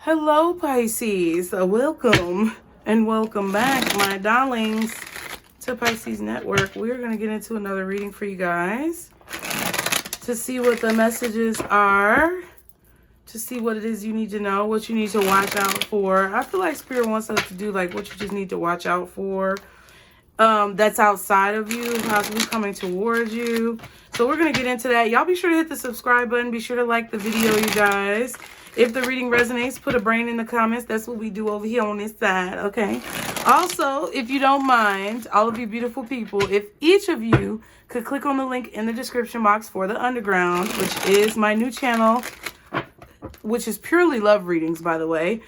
Hello, Pisces. Welcome and welcome back, my darlings, to Pisces Network. We're going to get into another reading for you guys to see what the messages are, to see what it is you need to know, what you need to watch out for. I feel like Spirit wants us to do like what you just need to watch out for. That's outside of you, possibly coming towards you. So we're going to get into that. Y'all be sure to hit the subscribe button. Be sure to like the video, you guys. If the reading resonates, put a brain in the comments. That's what we do over here on this side, okay? Also, if you don't mind, all of you beautiful people, if each of you could click on the link in the description box for the Underground, which is my new channel, which is purely love readings, by the way.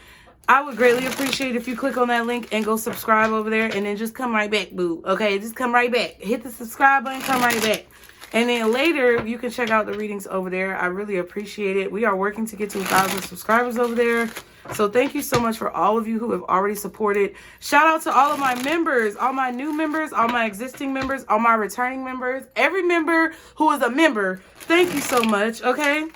I would greatly appreciate if you click on that link and go subscribe over there and then just come right back, boo. Okay, just come right back. Hit the subscribe button, come right back. And then later, you can check out the readings over there. I really appreciate it. We are working to get to 1,000 subscribers over there. So thank you so much for all of you who have already supported. Shout out to all of my members, all my new members, all my existing members, all my returning members, every member who is a member. Thank you so much, okay?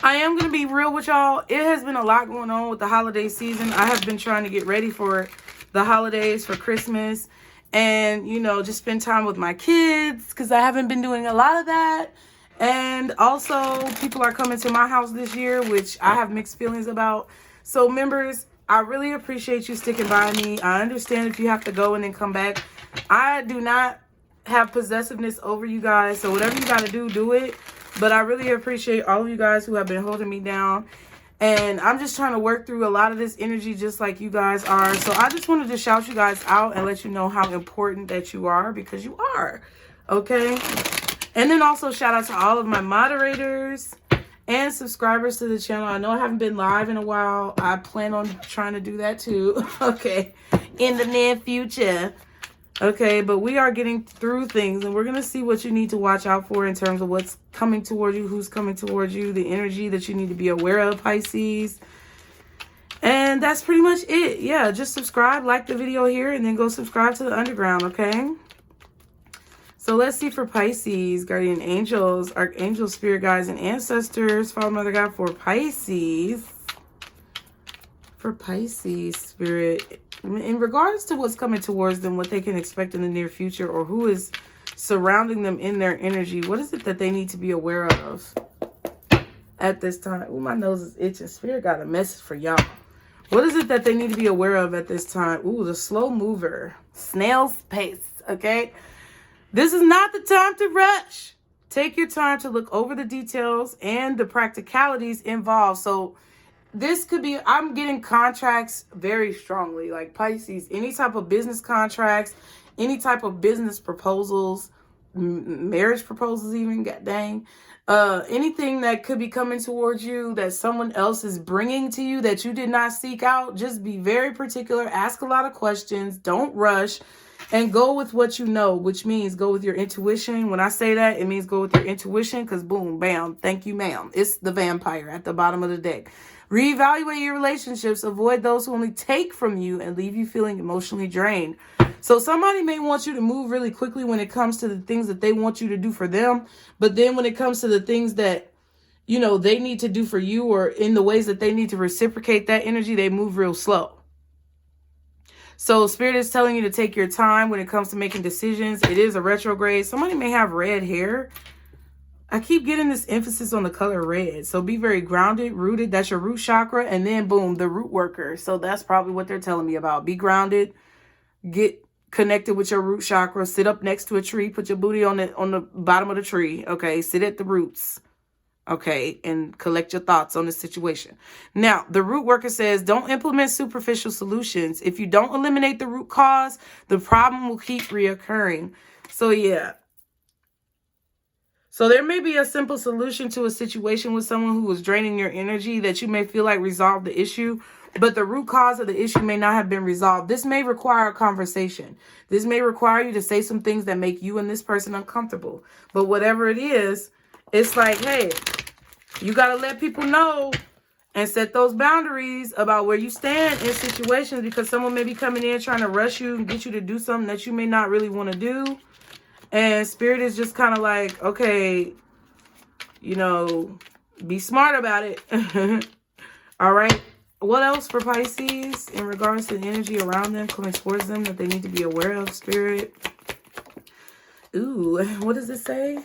I am going to be real with y'all. It has been a lot going on with the holiday season. I have been trying to get ready for the holidays, for Christmas. And, you know, just spend time with my kids because I haven't been doing a lot of that. And also, people are coming to my house this year, which I have mixed feelings about. So, members, I really appreciate you sticking by me. I understand if you have to go and then come back. I do not have possessiveness over you guys. So, whatever you got to do, do it. But I really appreciate all of you guys who have been holding me down. And I'm just trying to work through a lot of this energy just like you guys are. So I just wanted to shout you guys out and let you know how important that you are, because you are. Okay? And then also shout out to all of my moderators and subscribers to the channel. I know I haven't been live in a while. I plan on trying to do that too. Okay? In the near future. Okay, but we are getting through things, and we're going to see what you need to watch out for in terms of what's coming towards you, who's coming towards you, the energy that you need to be aware of, Pisces. And that's pretty much it. Yeah, just subscribe, like the video here, and then go subscribe to the Underground, okay? So let's see for Pisces, guardian angels, archangels, spirit guides, and ancestors. Father, Mother, God for Pisces. For Pisces, spirit, in regards to what's coming towards them, what they can expect in the near future, or who is surrounding them in their energy, what is it that they need to be aware of at this time? Oh, my nose is itching. Spirit got a message for y'all. What is it that they need to be aware of at this time? Ooh, the slow mover. Snail's pace, okay? This is not the time to rush. Take your time to look over the details and the practicalities involved. So this could be, I'm getting contracts very strongly, like Pisces, any type of business contracts, any type of business proposals, marriage proposals even, god dang. Anything that could be coming towards you that someone else is bringing to you that you did not seek out. Just be very particular, ask a lot of questions, don't rush, and go with what you know, which means go with your intuition. When I say that, it means go with your intuition, because boom, bam, thank you, ma'am. It's the vampire at the bottom of the deck. Reevaluate your relationships. Avoid those who only take from you and leave you feeling emotionally drained. So somebody may want you to move really quickly when it comes to the things that they want you to do for them. But then when it comes to the things that, you know, they need to do for you, or in the ways that they need to reciprocate that energy, they move real slow. So Spirit is telling you to take your time when it comes to making decisions. It is a retrograde. Somebody may have red hair. I keep getting this emphasis on the color red. So be very grounded, rooted. That's your root chakra. And then boom, the root worker. So that's probably what they're telling me about. Be grounded. Get connected with your root chakra. Sit up next to a tree. Put your booty on the bottom of the tree. Okay. Sit at the roots. Okay. And collect your thoughts on the situation. Now, the root worker says, don't implement superficial solutions. If you don't eliminate the root cause, the problem will keep reoccurring. So yeah. So there may be a simple solution to a situation with someone who is draining your energy that you may feel like resolved the issue, but the root cause of the issue may not have been resolved. This may require a conversation. This may require you to say some things that make you and this person uncomfortable. But whatever it is, it's like, hey, you got to let people know and set those boundaries about where you stand in situations, because someone may be coming in trying to rush you and get you to do something that you may not really want to do. And Spirit is just kind of like, okay, you know, be smart about it. All right. What else for Pisces in regards to the energy around them, coming towards them, that they need to be aware of, Spirit? Ooh, what does it say?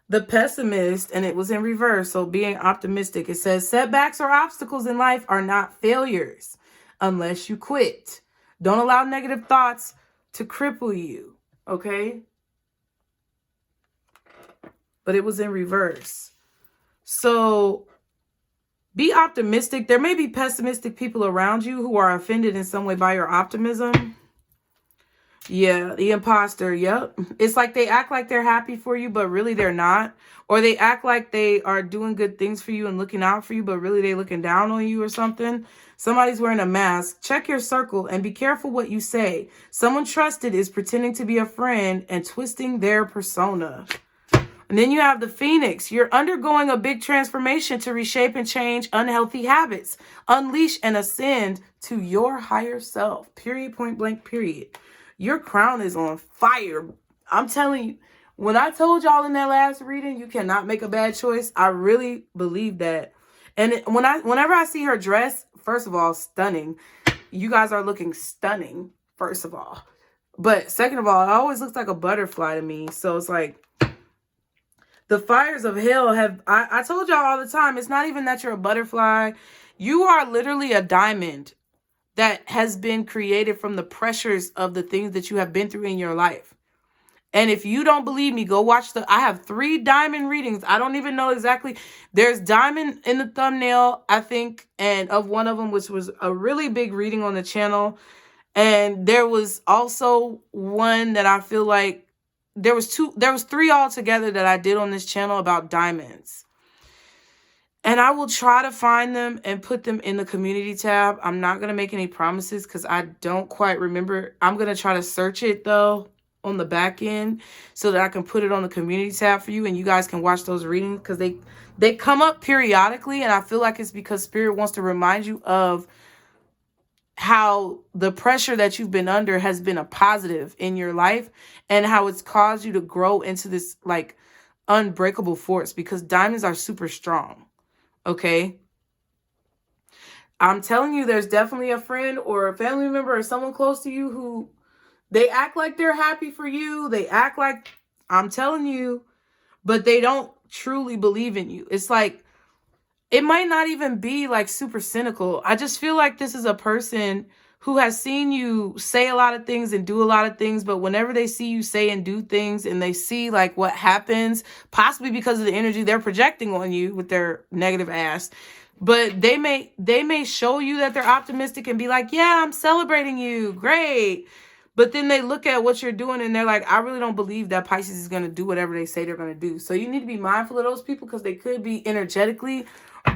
The pessimist, and it was in reverse, so being optimistic. It says, setbacks or obstacles in life are not failures unless you quit. Don't allow negative thoughts to cripple you, okay? But it was in reverse. So be optimistic. There may be pessimistic people around you who are offended in some way by your optimism. Yeah, the imposter. Yep. It's like they act like they're happy for you, but really they're not. Or they act like they are doing good things for you and looking out for you, but really they looking down on you or something. Somebody's wearing a mask. Check your circle and be careful what you say. Someone trusted is pretending to be a friend and twisting their persona. And then you have the Phoenix. You're undergoing a big transformation to reshape and change unhealthy habits. Unleash and ascend to your higher self. Period, point blank, period. Your crown is on fire. I'm telling you, when I told y'all in that last reading, you cannot make a bad choice, I really believe that. And whenever I see her dress, first of all, stunning. You guys are looking stunning, first of all. But second of all, it always looks like a butterfly to me. So it's like, the fires of hell have, I told y'all all the time, it's not even that you're a butterfly. You are literally a diamond that has been created from the pressures of the things that you have been through in your life. And if you don't believe me, go watch I have 3 diamond readings. I don't even know exactly. There's diamond in the thumbnail, I think, and of one of them, which was a really big reading on the channel. And there was also one that I feel like there was 3 altogether that I did on this channel about diamonds. And I will try to find them and put them in the community tab. I'm not going to make any promises because I don't quite remember. I'm going to try to search it, though, on the back end so that I can put it on the community tab for you and you guys can watch those readings because they come up periodically. And I feel like it's because Spirit wants to remind you of how the pressure that you've been under has been a positive in your life and how it's caused you to grow into this like unbreakable force because diamonds are super strong. Okay. I'm telling you, there's definitely a friend or a family member or someone close to you who they act like they're happy for you. They act like, I'm telling you, but they don't truly believe in you. It's like, it might not even be like super cynical. I just feel like this is a person who has seen you say a lot of things and do a lot of things, but whenever they see you say and do things and they see like what happens, possibly because of the energy they're projecting on you with their negative ass, but they may show you that they're optimistic and be like, yeah, I'm celebrating you. Great. But then they look at what you're doing and they're like, I really don't believe that Pisces is going to do whatever they say they're going to do. So you need to be mindful of those people because they could be energetically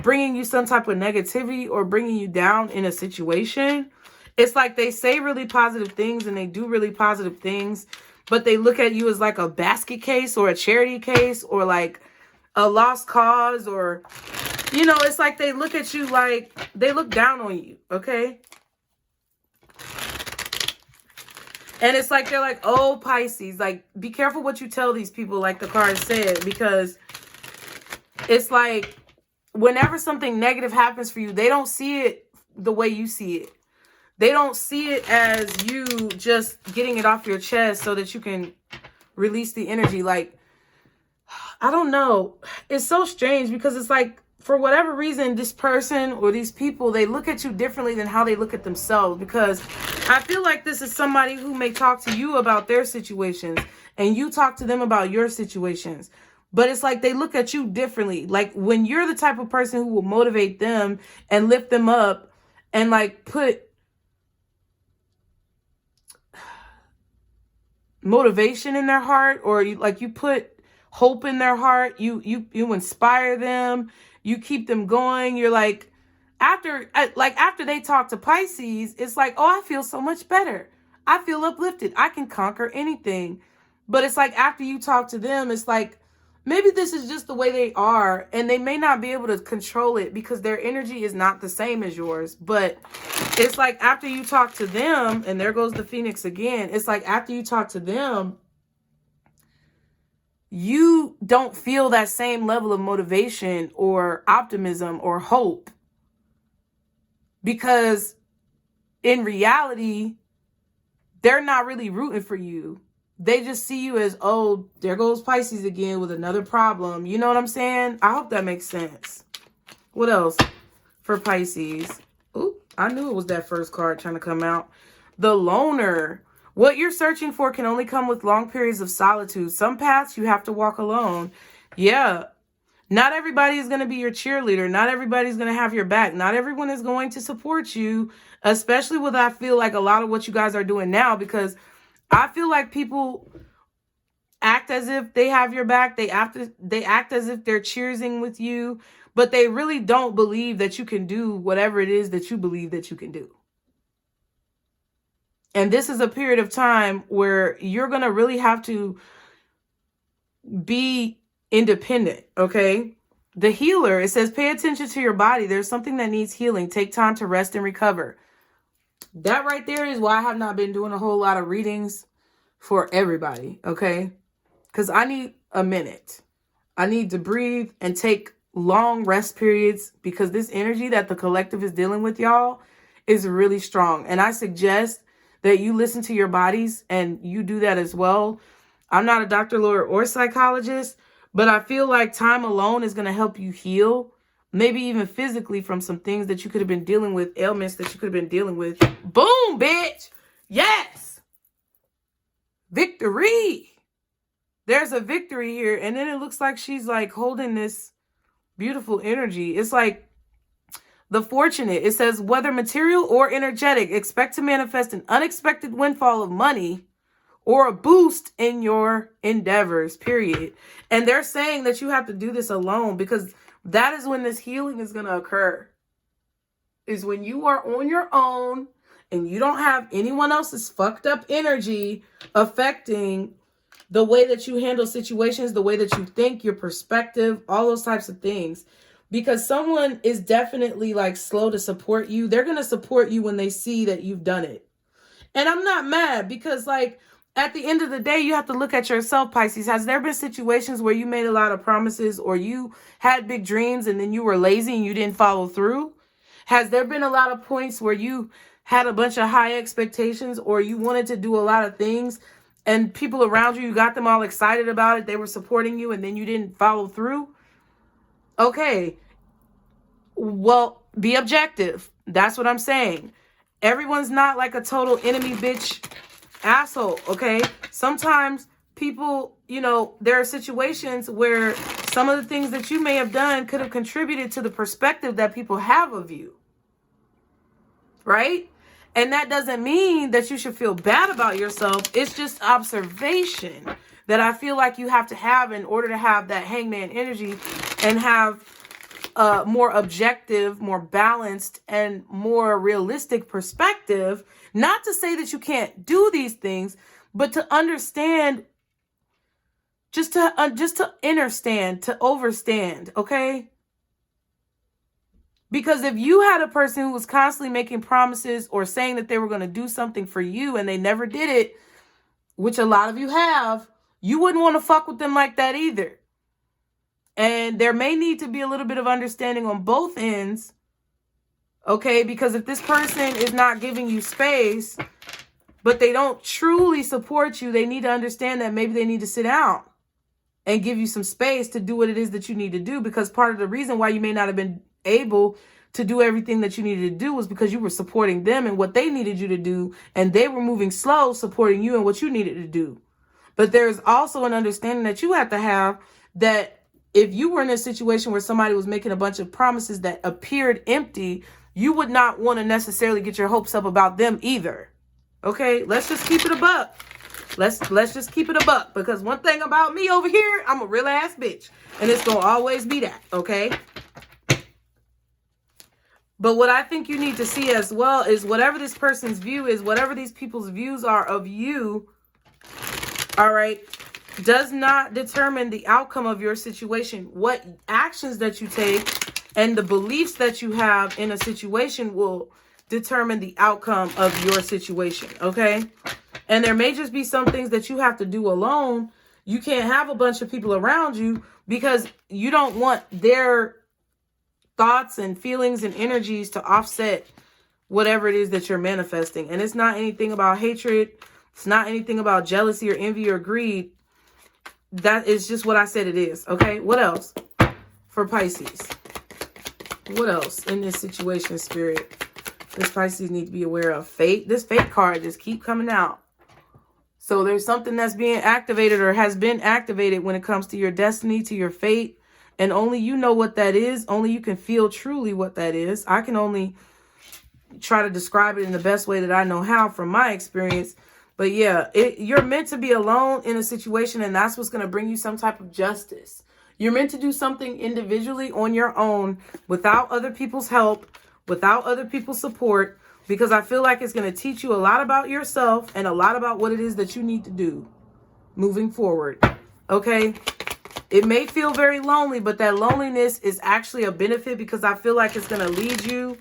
bringing you some type of negativity or bringing you down in a situation. It's like they say really positive things and they do really positive things, but they look at you as like a basket case or a charity case or like a lost cause or, you know, it's like they look at you like they look down on you, okay? And it's like they're like, oh, Pisces, like be careful what you tell these people, like the card said, because it's like whenever something negative happens for you, they don't see it the way you see it. They don't see it as you just getting it off your chest so that you can release the energy. Like, I don't know. It's so strange because it's like, for whatever reason, this person or these people, they look at you differently than how they look at themselves. Because I feel like this is somebody who may talk to you about their situations and you talk to them about your situations. But it's like they look at you differently. Like when you're the type of person who will motivate them and lift them up and like put motivation in their heart, or you put hope in their heart, you inspire them, you keep them going. You're like, after they talk to Pisces, it's like, oh, I feel so much better. I feel uplifted. I can conquer anything. But it's like after you talk to them, it's like maybe this is just the way they are and they may not be able to control it because their energy is not the same as yours. But it's like after you talk to them, and there goes the Phoenix again, it's like after you talk to them, you don't feel that same level of motivation or optimism or hope because in reality, they're not really rooting for you. They just see you as, oh, there goes Pisces again with another problem. You know what I'm saying? I hope that makes sense. What else for Pisces? Ooh, I knew it was that first card trying to come out. The Loner. What you're searching for can only come with long periods of solitude. Some paths you have to walk alone. Yeah. Not everybody is going to be your cheerleader. Not everybody's going to have your back. Not everyone is going to support you, especially with, I feel like, a lot of what you guys are doing now, because I feel like people act as if they have your back. They act as if they're cheersing with you, but they really don't believe that you can do whatever it is that you believe that you can do. And this is a period of time where you're going to really have to be independent, okay? The Healer, it says, pay attention to your body. There's something that needs healing. Take time to rest and recover. That right there is why I have not been doing a whole lot of readings for everybody, okay? Because I need a minute. I need to breathe and take long rest periods, because this energy that the collective is dealing with, y'all, is really strong. And I suggest that you listen to your bodies and you do that as well. I'm not a doctor, lawyer, or psychologist, but I feel like time alone is going to help you heal, maybe even physically, from some things that you could have been dealing with, ailments that you could have been dealing with. Boom, bitch. Yes. Victory. There's a victory here. And then it looks like she's like holding this beautiful energy. It's like the Fortunate. It says, whether material or energetic, expect to manifest an unexpected windfall of money or a boost in your endeavors, period. And they're saying that you have to do this alone, because that is when this healing is going to occur. Is when you are on your own and you don't have anyone else's fucked up energy affecting the way that you handle situations, the way that you think, your perspective, all those types of things. Because someone is definitely like slow to support you. They're going to support you when they see that you've done it. And I'm not mad, because like, at the end of the day, you have to look at yourself, Pisces. Has there been situations where you made a lot of promises, or you had big dreams and then you were lazy and you didn't follow through? Has there been a lot of points where you had a bunch of high expectations, or you wanted to do a lot of things and people around you, you got them all excited about it, they were supporting you, and then you didn't follow through? Okay. Well, be objective. That's what I'm saying. Everyone's not like a total enemy bitch asshole, okay? Sometimes people, you know, there are situations where some of the things that you may have done could have contributed to the perspective that people have of you, right? And that doesn't mean that you should feel bad about yourself. It's just observation that I feel like you have to have in order to have that hangman energy and have a more objective, more balanced, and more realistic perspective. Not to say that you can't do these things, but to understand, just to understand, to overstand, okay? Because if you had a person who was constantly making promises or saying that they were going to do something for you and they never did it, which a lot of you have, you wouldn't want to fuck with them like that either. And there may need to be a little bit of understanding on both ends. Okay, because if this person is not giving you space, but they don't truly support you, they need to understand that maybe they need to sit down and give you some space to do what it is that you need to do. Because part of the reason why you may not have been able to do everything that you needed to do was because you were supporting them and what they needed you to do, and they were moving slow supporting you and what you needed to do. But there's also an understanding that you have to have that if you were in a situation where somebody was making a bunch of promises that appeared empty, you would not want to necessarily get your hopes up about them either. Okay, let's just keep it a buck. Let's just keep it a buck, because one thing about me over here, I'm a real ass bitch, and it's gonna always be that. Okay. But what I think you need to see as well is whatever this person's view is, whatever these people's views are of you, all right, does not determine the outcome of your situation. What actions that you take and the beliefs that you have in a situation will determine the outcome of your situation, okay? And there may just be some things that you have to do alone. You can't have a bunch of people around you because you don't want their thoughts and feelings and energies to offset whatever it is that you're manifesting. And it's not anything about hatred. It's not anything about jealousy or envy or greed. That is just what I said it is. Okay, what else for Pisces? What else in this situation, Spirit? This Pisces need to be aware of. Fate. This fate card just keep coming out. So there's something that's being activated or has been activated when it comes to your destiny, to your fate. And only you know what that is. Only you can feel truly what that is. I can only try to describe it in the best way that I know how from my experience. But yeah, you're meant to be alone in a situation, and that's what's going to bring you some type of justice. You're meant to do something individually on your own without other people's help, without other people's support, because I feel like it's going to teach you a lot about yourself and a lot about what it is that you need to do moving forward. Okay? It may feel very lonely, but that loneliness is actually a benefit, because I feel like it's going to lead you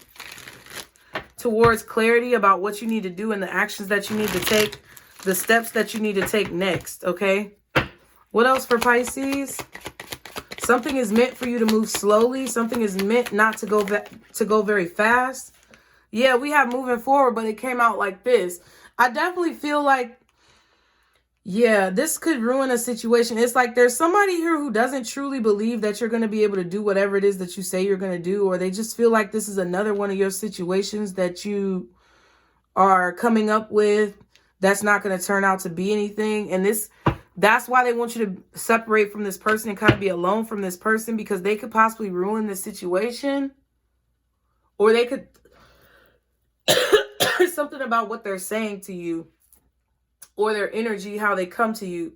towards clarity about what you need to do and the actions that you need to take, the steps that you need to take next. Okay? What else for Pisces? Something is meant for you to move slowly. Something is meant not to go very fast. Yeah, we have moving forward, but it came out like this. I definitely feel like, yeah, this could ruin a situation. It's like there's somebody here who doesn't truly believe that you're going to be able to do whatever it is that you say you're going to do, or they just feel like this is another one of your situations that you are coming up with that's not going to turn out to be anything. And that's why they want you to separate from this person and kind of be alone from this person, because they could possibly ruin the situation, or they could something about what they're saying to you or their energy, how they come to you.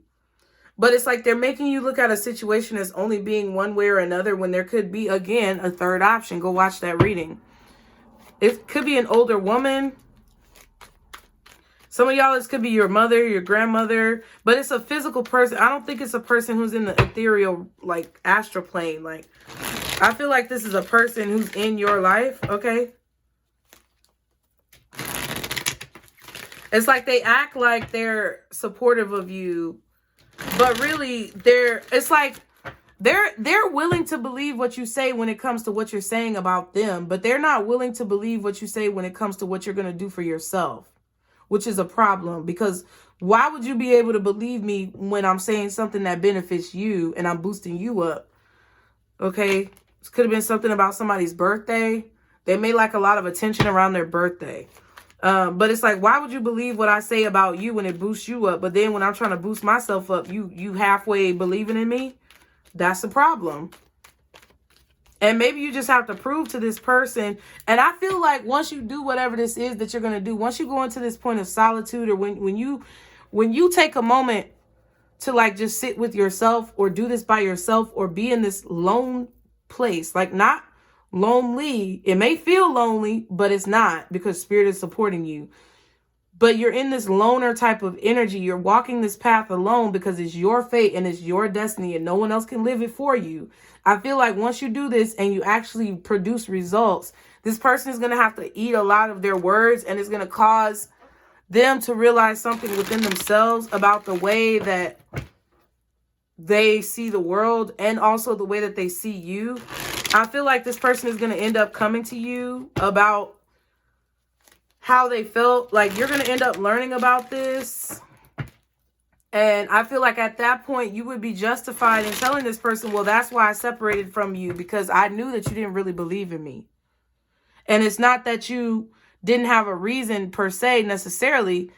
But it's like they're making you look at a situation as only being one way or another, when there could be, again, a third option. Go watch that reading. It could be an older woman. Some of y'all, this could be your mother, your grandmother, but it's a physical person. I don't think it's a person who's in the ethereal, like, astral plane. Like, I feel like this is a person who's in your life, okay? It's like they act like they're supportive of you, but really it's like they're willing to believe what you say when it comes to what you're saying about them, but they're not willing to believe what you say when it comes to what you're going to do for yourself, which is a problem, because why would you be able to believe me when I'm saying something that benefits you and I'm boosting you up? Okay. This could have been something about somebody's birthday. They may like a lot of attention around their birthday. But it's like, why would you believe what I say about you when it boosts you up? But then when I'm trying to boost myself up, you halfway believing in me? That's a problem. And maybe you just have to prove to this person. And I feel like once you do whatever this is that you're going to do, once you go into this point of solitude, or when you take a moment to like just sit with yourself, or do this by yourself, or be in this lone place, like not lonely. It may feel lonely, but it's not, because spirit is supporting you. But you're in this loner type of energy. You're walking this path alone because it's your fate and it's your destiny, and no one else can live it for you. I feel like once you do this and you actually produce results, this person is going to have to eat a lot of their words, and it's going to cause them to realize something within themselves about the way that they see the world, and also the way that they see you. I feel like this person is going to end up coming to you about how they felt. Like, you're going to end up learning about this. And I feel like at that point, you would be justified in telling this person, well, that's why I separated from you, because I knew that you didn't really believe in me. And it's not that you didn't have a reason per se necessarily,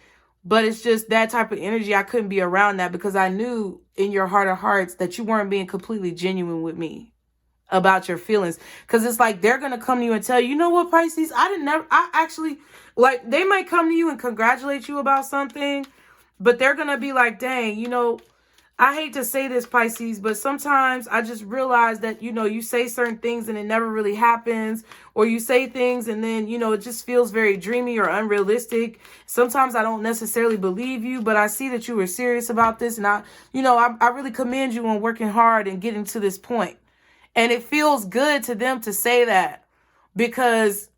but it's just that type of energy. I couldn't be around that, because I knew in your heart of hearts that you weren't being completely genuine with me about your feelings. Because it's like they're going to come to you and tell you, you know what, Pisces, I actually, like, they might come to you and congratulate you about something, but they're going to be like, dang, you know, I hate to say this, Pisces, but sometimes I just realize that, you know, you say certain things and it never really happens, or you say things and then, you know, it just feels very dreamy or unrealistic. Sometimes I don't necessarily believe you, but I see that you were serious about this, and I really commend you on working hard and getting to this point. And it feels good to them to say that, because,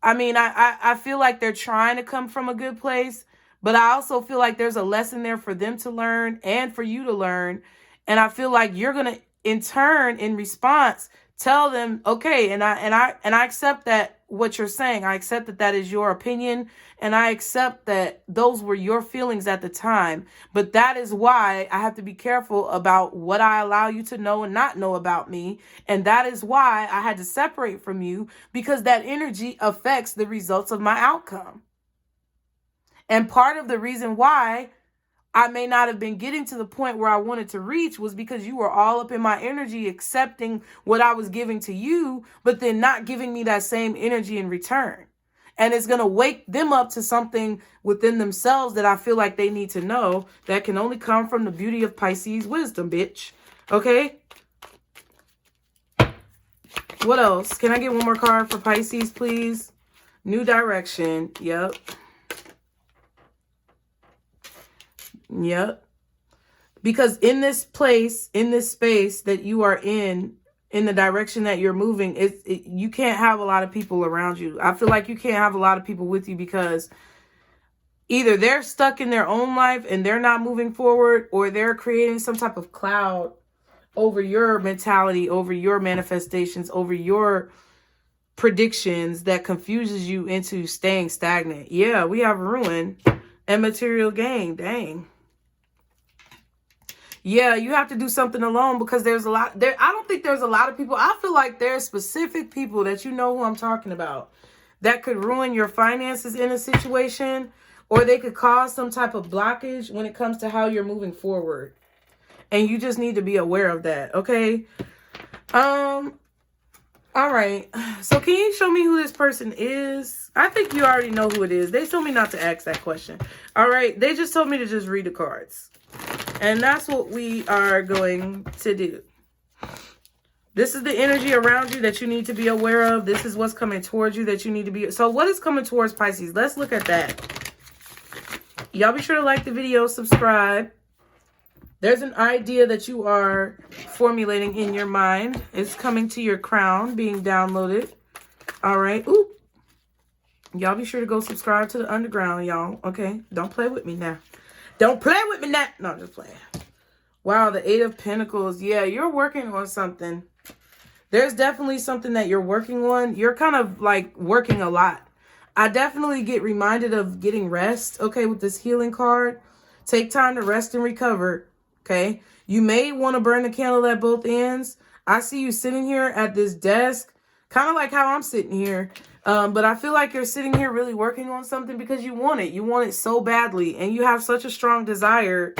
I mean, I feel like they're trying to come from a good place, but I also feel like there's a lesson there for them to learn and for you to learn. And I feel like you're going to, in turn, in response, tell them, okay, and I accept that what you're saying. I accept that that is your opinion, and I accept that those were your feelings at the time. But that is why I have to be careful about what I allow you to know and not know about me. And that is why I had to separate from you, because that energy affects the results of my outcome. And part of the reason why I may not have been getting to the point where I wanted to reach was because you were all up in my energy, accepting what I was giving to you, but then not giving me that same energy in return. And it's going to wake them up to something within themselves that I feel like they need to know, that can only come from the beauty of Pisces wisdom, bitch. Okay? What else? Can I get one more card for Pisces, please? New direction. Yep. Yep. Because in this place, in this space that you are in the direction that you're moving, you can't have a lot of people around you. I feel like you can't have a lot of people with you, because either they're stuck in their own life and they're not moving forward, or they're creating some type of cloud over your mentality, over your manifestations, over your predictions, that confuses you into staying stagnant. Yeah, we have ruin and material gain. Dang. Yeah, you have to do something alone, because there's a lot there. I don't think there's a lot of people. I feel like there's specific people that you know who I'm talking about that could ruin your finances in a situation, or they could cause some type of blockage when it comes to how you're moving forward. And you just need to be aware of that, okay? All right. So can you show me who this person is? I think you already know who it is. They told me not to ask that question. All right. They just told me to just read the cards. And that's what we are going to do. This is the energy around you that you need to be aware of. This is what's coming towards you that you need to be. So what is coming towards Pisces? Let's look at that. Y'all be sure to like the video, subscribe. There's an idea that you are formulating in your mind. It's coming to your crown, being downloaded. All right. Ooh. Y'all be sure to go subscribe to the underground, y'all. Okay. Don't play with me now. Don't play with me now. No, just playing. Wow, the 8 of Pentacles. Yeah, you're working on something. There's definitely something that you're working on. You're kind of like working a lot. I definitely get reminded of getting rest, okay, with this healing card. Take time to rest and recover, okay? You may want to burn the candle at both ends. I see you sitting here at this desk, kind of like how I'm sitting here. But I feel like you're sitting here really working on something because you want it. You want it so badly. And you have such a strong desire,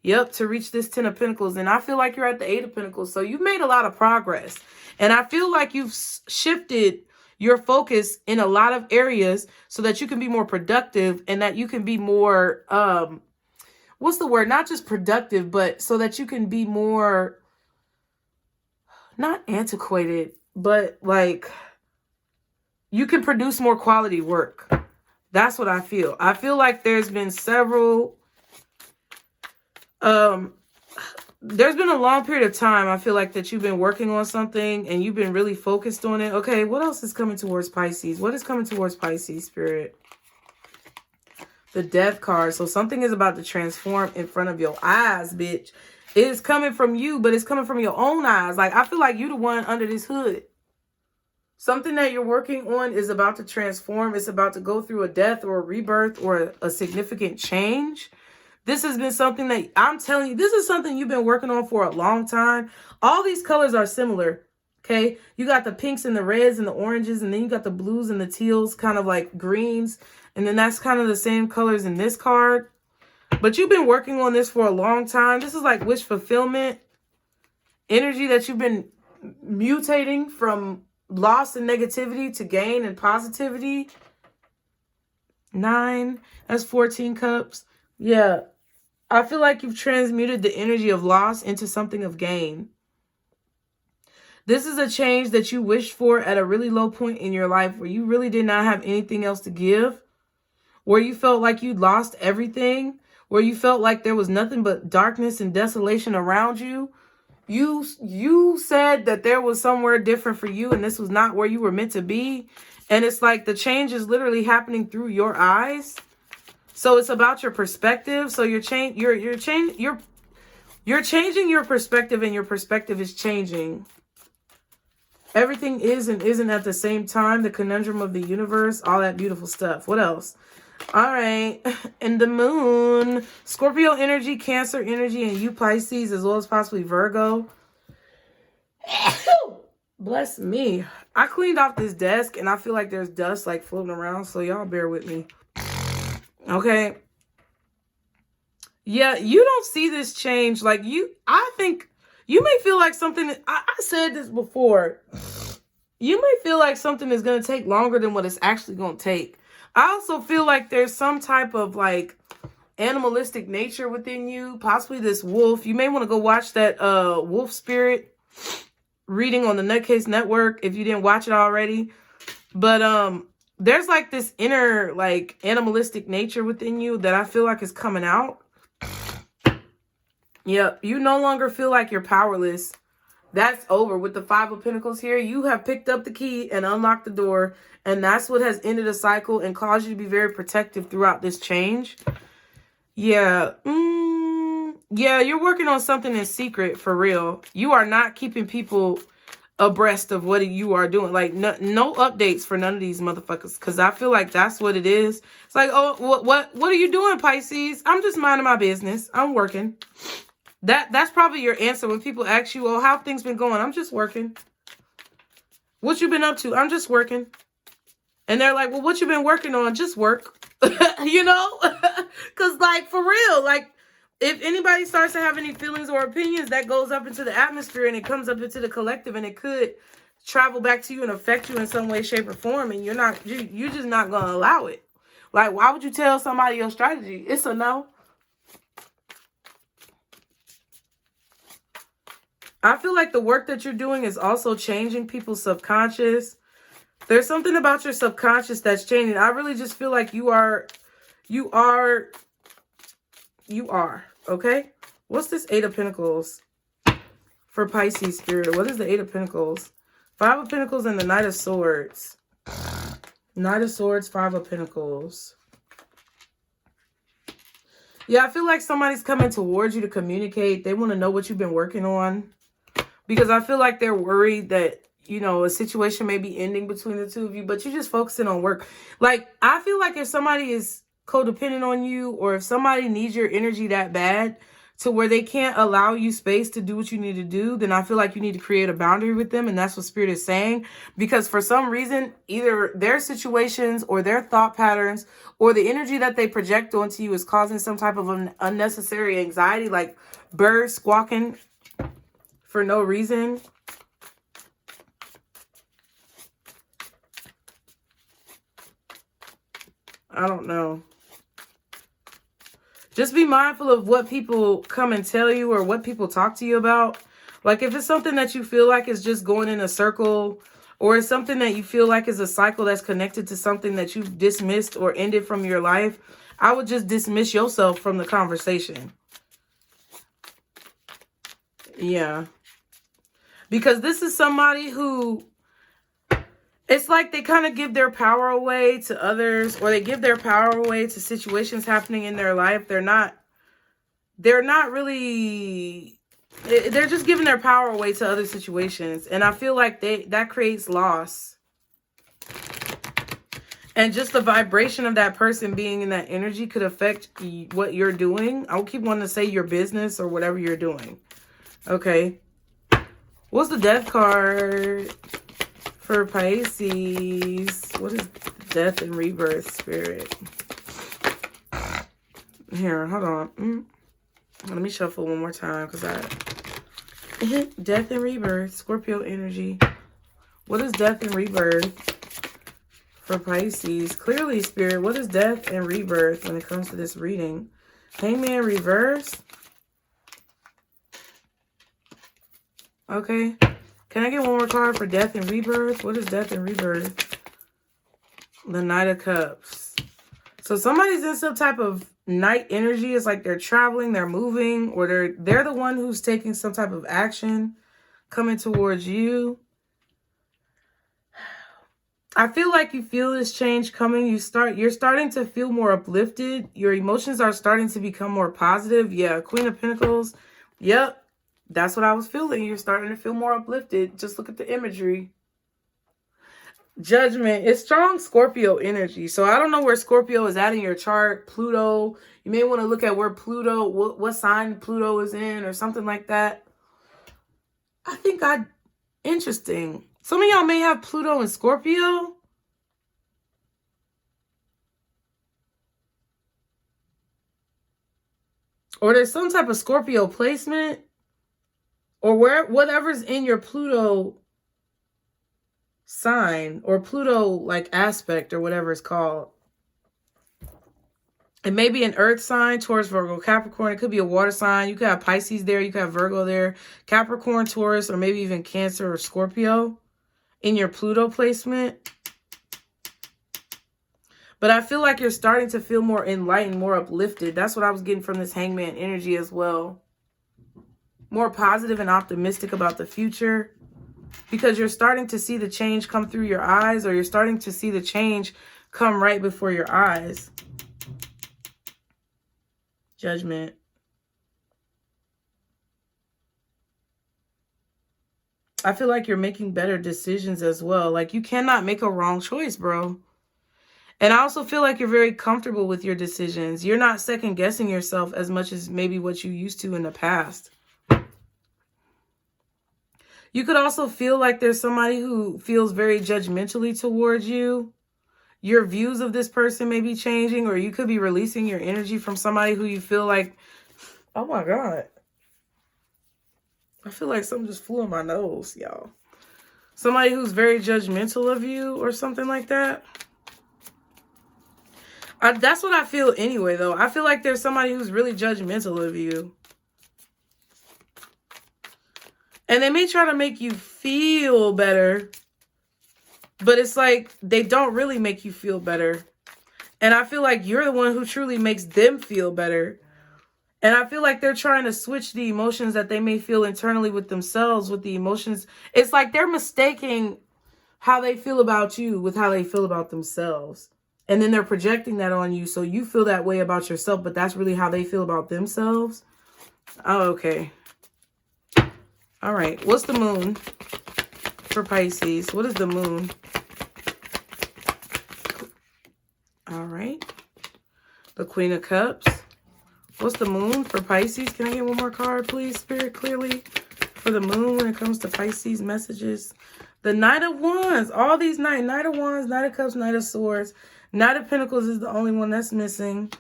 yep, to reach this 10 of Pentacles. And I feel like you're at the 8 of Pentacles. So you've made a lot of progress. And I feel like you've shifted your focus in a lot of areas so that you can be more productive, and that you can be more, what's the word? Not just productive, but so that you can be more, not antiquated, but like, you can produce more quality work. That's what I feel. I feel like there's been several, there's been a long period of time, I feel like, that you've been working on something and you've been really focused on it. Okay, what else is coming towards Pisces? What is coming towards Pisces, Spirit? The Death card. So something is about to transform in front of your eyes, bitch. It is coming from you, but it's coming from your own eyes. Like, I feel like you're the one under this hood. Something that you're working on is about to transform. It's about to go through a death or a rebirth or a significant change. This has been something that, I'm telling you, this is something you've been working on for a long time. All these colors are similar, okay? You got the pinks and the reds and the oranges, and then you got the blues and the teals, kind of like greens. And then that's kind of the same colors in this card. But you've been working on this for a long time. This is like wish fulfillment energy that you've been mutating from loss and negativity to gain and positivity. 9, that's 14 cups. Yeah, I feel like you've transmuted the energy of loss into something of gain. This is a change that you wished for at a really low point in your life, where you really did not have anything else to give, where you felt like you'd lost everything, where you felt like there was nothing but darkness and desolation around you. You said that there was somewhere different for you, and this was not where you were meant to be. And it's like the change is literally happening through your eyes. So it's about your perspective. So you're changing your perspective, and your perspective is changing. Everything is and isn't at the same time. The conundrum of the universe. All that beautiful stuff. What else? All right. And the moon. Scorpio energy, Cancer energy, and you Pisces, as well as possibly Virgo. Bless me. I cleaned off this desk and I feel like there's dust like floating around. So y'all bear with me. Okay. Yeah, you don't see this change. Like I think you may feel like something. I said this before. You may feel like something is going to take longer than what it's actually going to take. I also feel like there's some type of like animalistic nature within you. Possibly this wolf. You may want to go watch that wolf spirit reading on the Nutcase Network if you didn't watch it already. But there's like this inner like animalistic nature within you that I feel like is coming out. Yep, you no longer feel like you're powerless. That's over with the Five of Pentacles here. You have picked up the key and unlocked the door, and that's what has ended a cycle and caused you to be very protective throughout this change. Yeah. Yeah, you're working on something in secret for real. You are not keeping people abreast of what you are doing. Like no updates for none of these motherfuckers, because I feel like that's what it is. It's like, oh, what are you doing, Pisces? I'm just minding my business. I'm working. That's probably your answer when people ask you, oh, how have things been going? I'm just working. What you been up to? I'm just working. And they're like, well, what you been working on? Just work. You know? Because like for real, like if anybody starts to have any feelings or opinions, that goes up into the atmosphere and it comes up into the collective, and it could travel back to you and affect you in some way, shape, or form. And you're just not going to allow it. Like, why would you tell somebody your strategy? It's a no. I feel like the work that you're doing is also changing people's subconscious. There's something about your subconscious that's changing. I really just feel like you are, okay? What's this Eight of Pentacles for Pisces spirit? What is the Eight of Pentacles? Five of Pentacles and the Knight of Swords. Knight of Swords, Five of Pentacles. Yeah, I feel like somebody's coming towards you to communicate. They want to know what you've been working on. Because I feel like they're worried that, you know, a situation may be ending between the two of you, but you're just focusing on work. Like, I feel like if somebody is codependent on you, or if somebody needs your energy that bad to where they can't allow you space to do what you need to do, then I feel like you need to create a boundary with them. And that's what Spirit is saying. Because for some reason, either their situations or their thought patterns or the energy that they project onto you is causing some type of unnecessary anxiety, like birds squawking for no reason. I don't know. Just be mindful of what people come and tell you or what people talk to you about. Like if it's something that you feel like is just going in a circle, or it's something that you feel like is a cycle that's connected to something that you've dismissed or ended from your life, I would just dismiss yourself from the conversation. Yeah. Because this is somebody who, it's like they kind of give their power away to others, or they give their power away to situations happening in their life. They're not really, they're just giving their power away to other situations. And I feel like that creates loss. And just the vibration of that person being in that energy could affect what you're doing. I'll keep wanting to say your business or whatever you're doing. Okay. What's the Death card for Pisces? What is Death and Rebirth, Spirit? Here, hold on. Let me shuffle one more time because Death and Rebirth, Scorpio energy. What is Death and Rebirth for Pisces? Clearly, Spirit, what is Death and Rebirth when it comes to this reading? Hangman reverse. Okay. Can I get one more card for Death and Rebirth? What is Death and Rebirth? The Knight of Cups. So somebody's in some type of night energy. It's like they're traveling, they're moving, or they're the one who's taking some type of action coming towards you. I feel like you feel this change coming. You're starting to feel more uplifted. Your emotions are starting to become more positive. Yeah, Queen of Pentacles. Yep. That's what I was feeling. You're starting to feel more uplifted. Just look at the imagery. Judgment. It's strong Scorpio energy. So I don't know where Scorpio is at in your chart. Pluto. You may want to look at where Pluto, what sign Pluto is in or something like that. Interesting. Some of y'all may have Pluto and Scorpio. Or there's some type of Scorpio placement. Or whatever's in your Pluto sign or Pluto like aspect or whatever it's called. It may be an earth sign, Taurus, Virgo, Capricorn. It could be a water sign. You could have Pisces there. You could have Virgo there. Capricorn, Taurus, or maybe even Cancer or Scorpio in your Pluto placement. But I feel like you're starting to feel more enlightened, more uplifted. That's what I was getting from this Hangman energy as well. More positive and optimistic about the future. Because you're starting to see the change come through your eyes, or you're starting to see the change come right before your eyes. Judgment. I feel like you're making better decisions as well. Like you cannot make a wrong choice, bro. And I also feel like you're very comfortable with your decisions. You're not second guessing yourself as much as maybe what you used to in the past. You could also feel like there's somebody who feels very judgmentally towards you. Your views of this person may be changing, or you could be releasing your energy from somebody who you feel like, oh my God. I feel like something just flew in my nose, y'all. Somebody who's very judgmental of you or something like that. That's what I feel anyway, though. I feel like there's somebody who's really judgmental of you. And they may try to make you feel better, but it's like they don't really make you feel better. And I feel like you're the one who truly makes them feel better. And I feel like they're trying to switch the emotions that they may feel internally with themselves, with the emotions. It's like they're mistaking how they feel about you with how they feel about themselves. And then they're projecting that on you. So you feel that way about yourself, but that's really how they feel about themselves. Oh, okay. All right. What's the moon for Pisces? What is the moon? All right. The Queen of Cups. What's the moon for Pisces? Can I get one more card, please, Spirit, clearly? For the moon when it comes to Pisces messages. The Knight of Wands. All these Knight of Wands, Knight of Cups, Knight of Swords. Knight of Pentacles is the only one that's missing.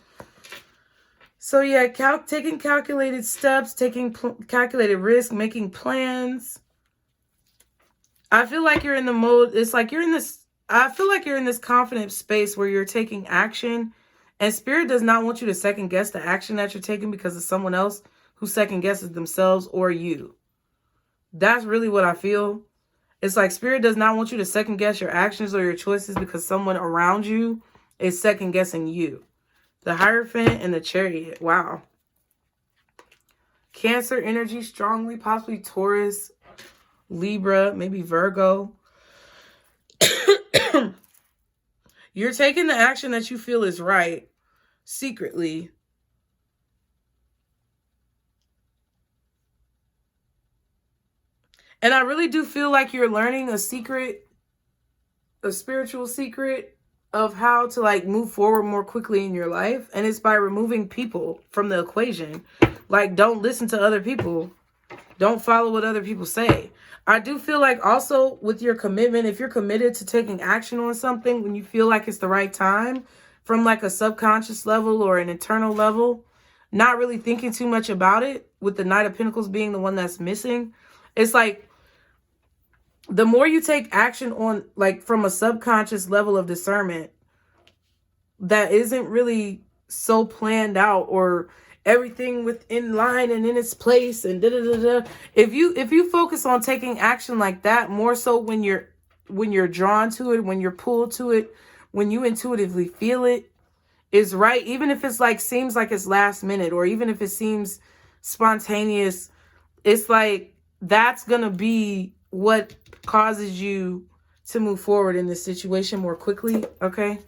So yeah, taking calculated steps, taking calculated risk, making plans. I feel like you're in the mode, it's like you're in this, I feel like you're in this confident space where you're taking action. And Spirit does not want you to second guess the action that you're taking because of someone else who second guesses themselves or you. That's really what I feel. It's like Spirit does not want you to second guess your actions or your choices because someone around you is second guessing you. The Hierophant and the Chariot. Wow. Cancer energy strongly, possibly Taurus, Libra, maybe Virgo. You're taking the action that you feel is right, secretly. And I really do feel like you're learning a secret, a spiritual secret of how to like move forward more quickly in your life. And it's by removing people from the equation. Like, don't listen to other people. Don't follow what other people say. I do feel like also with your commitment, if you're committed to taking action on something when you feel like it's the right time, from like a subconscious level or an internal level, not really thinking too much about it, with the Knight of Pentacles being the one that's missing, it's like the more you take action on like from a subconscious level of discernment that isn't really so planned out or everything within line and in its place and da-da-da-da. If you focus on taking action like that, more so when you're drawn to it, when you're pulled to it, when you intuitively feel it is right, even if it's like seems like it's last minute or even if it seems spontaneous, it's like that's gonna be what causes you to move forward in this situation more quickly. Okay.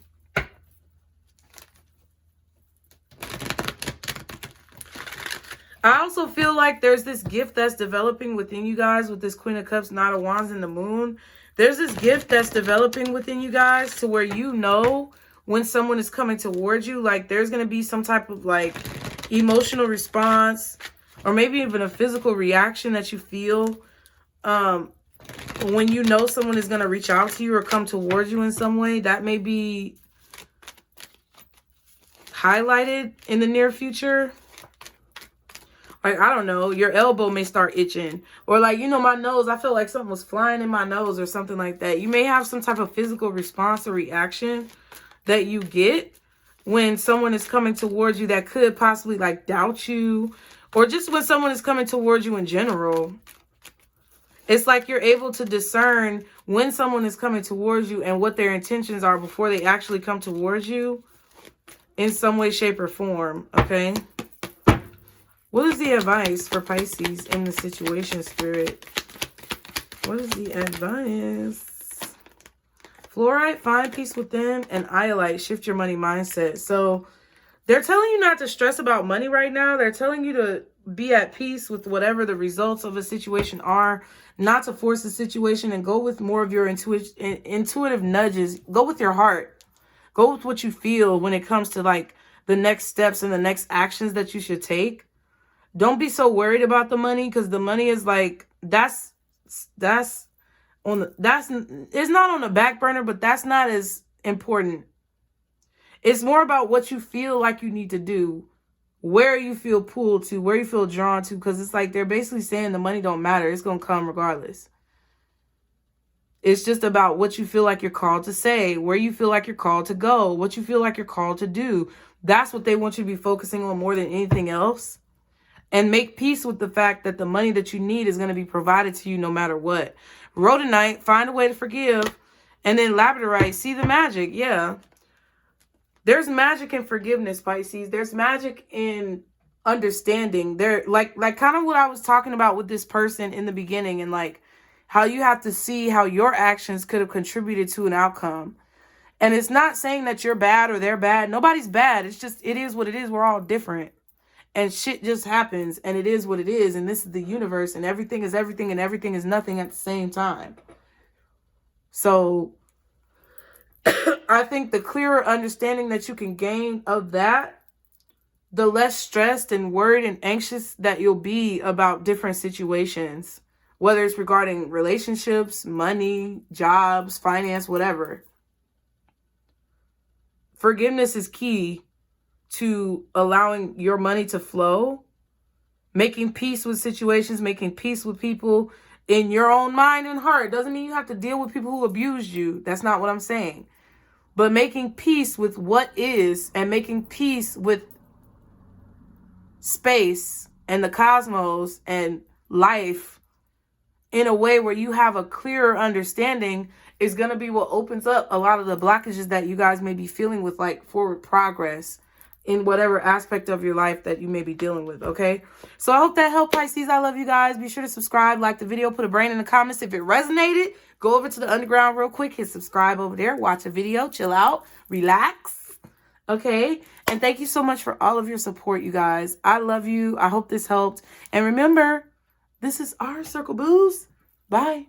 I also feel like there's this gift that's developing within you guys with this Queen of Cups, Knight of Wands, and the Moon. There's this gift that's developing within you guys to where you know when someone is coming towards you. Like, there's going to be some type of, like, emotional response or maybe even a physical reaction that you feel when you know someone is going to reach out to you or come towards you in some way. That may be highlighted in the near future. Like, I don't know, your elbow may start itching. Or like, you know, my nose, I feel like something was flying in my nose or something like that. You may have some type of physical response or reaction that you get when someone is coming towards you that could possibly like doubt you. Or just when someone is coming towards you in general. It's like you're able to discern when someone is coming towards you and what their intentions are before they actually come towards you in some way, shape, or form, okay? What is the advice for Pisces in the situation, Spirit? What is the advice? Fluorite, find peace within, and iolite, shift your money mindset. So they're telling you not to stress about money right now. They're telling you to be at peace with whatever the results of a situation are, not to force the situation, and go with more of your intuitive nudges. Go with your heart. Go with what you feel when it comes to like the next steps and the next actions that you should take. Don't be so worried about the money, because the money is like, it's not on the back burner, but that's not as important. It's more about what you feel like you need to do, where you feel pulled to, where you feel drawn to, because it's like they're basically saying the money don't matter. It's going to come regardless. It's just about what you feel like you're called to say, where you feel like you're called to go, what you feel like you're called to do. That's what they want you to be focusing on more than anything else. And make peace with the fact that the money that you need is going to be provided to you no matter what. Rhodonite, find a way to forgive. And then labradorite, see the magic. Yeah. There's magic in forgiveness, Pisces. There's magic in understanding. There, like kind of what I was talking about with this person in the beginning, and like how you have to see how your actions could have contributed to an outcome. And it's not saying that you're bad or they're bad. Nobody's bad. It's just, it is what it is. We're all different. And shit just happens, and it is what it is. And this is the universe, and everything is everything, and everything is nothing at the same time. So I think the clearer understanding that you can gain of that, the less stressed and worried and anxious that you'll be about different situations, whether it's regarding relationships, money, jobs, finance, whatever. Forgiveness is key to allowing your money to flow, making peace with situations, making peace with people in your own mind and heart. Doesn't mean you have to deal with people who abused you. That's not what I'm saying. But making peace with what is, and making peace with space and the cosmos and life in a way where you have a clearer understanding is going to be what opens up a lot of the blockages that you guys may be feeling with, like forward progress in whatever aspect of your life that you may be dealing with, okay? So I hope that helped, Pisces. I love you guys. Be sure to subscribe, like the video, put a brain in the comments if it resonated. Go over to the underground real quick, hit subscribe over there, watch a video, chill out, relax, okay? And thank you so much for all of your support, you guys. I love you. I hope this helped. And remember, this is our Circle Booze. Bye.